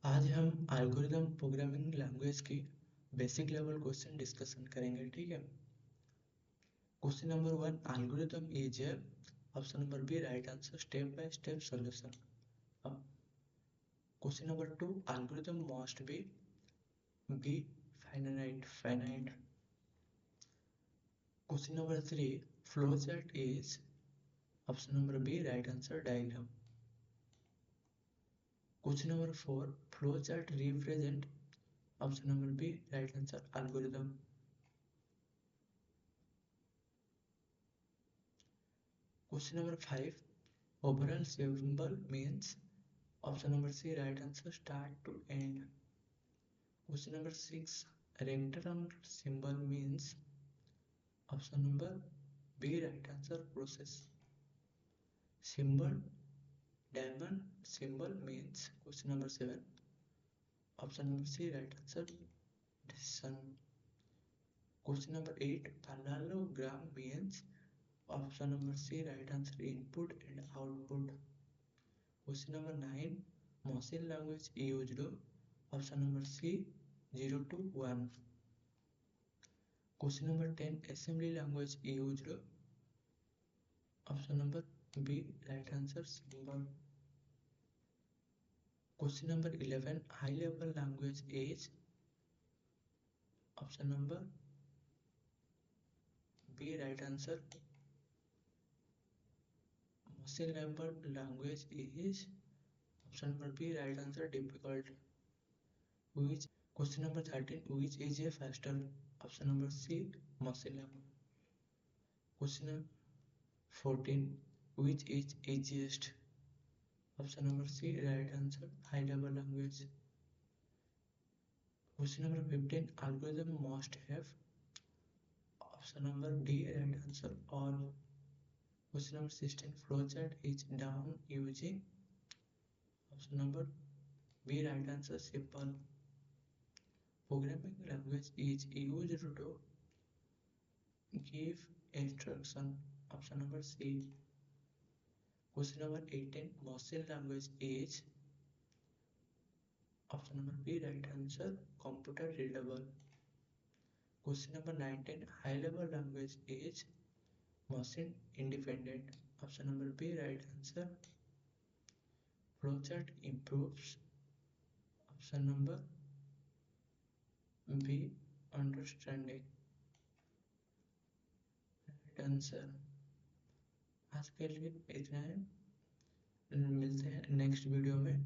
आज हम algorithm programming language की बेसिक लेवल क्वेश्चन डिस्कशन करेंगे। ठीक है। Question number 1, algorithm is a, option number B right answer, step by step solution. अब question number 2, algorithm must be finite. Question number 3, flow chart is, option number B right answer, diagram. Question number 4, flow chart represent, option number B right answer, algorithm. Question number 5, overall symbol means, option number C right answer, start to end. Question number 6, rectangle symbol means, option number B right answer, process. Symbol diamond symbol means, question number 7, option number C right answer, decision. Question number 8, parallelogram means, option number C right answer, input and output. Question number 9, machine language used, option number C 0 to 1. Question number 10, assembly language used, option number B right answer, symbol. Question number 11, high level language is, option number B right answer, machine level language is, option number B right answer, difficult. Which question number 13, which is a faster, option number C machine level. Question 14, which is easiest, option number C right answer, high level language. Question number 15, algorithm must have, option number D right answer, all. Question number 16, flowchart is done using, option number B right answer, simple. Programming language is used to give instruction, option number C. Question number 18, machine language is, option number B right answer, computer readable. Question number 19, high level language is machine independent, option number B right answer. Flowchart improves, option number B understanding, right answer. आज के लिए इतना है, मिलते हैं next video में।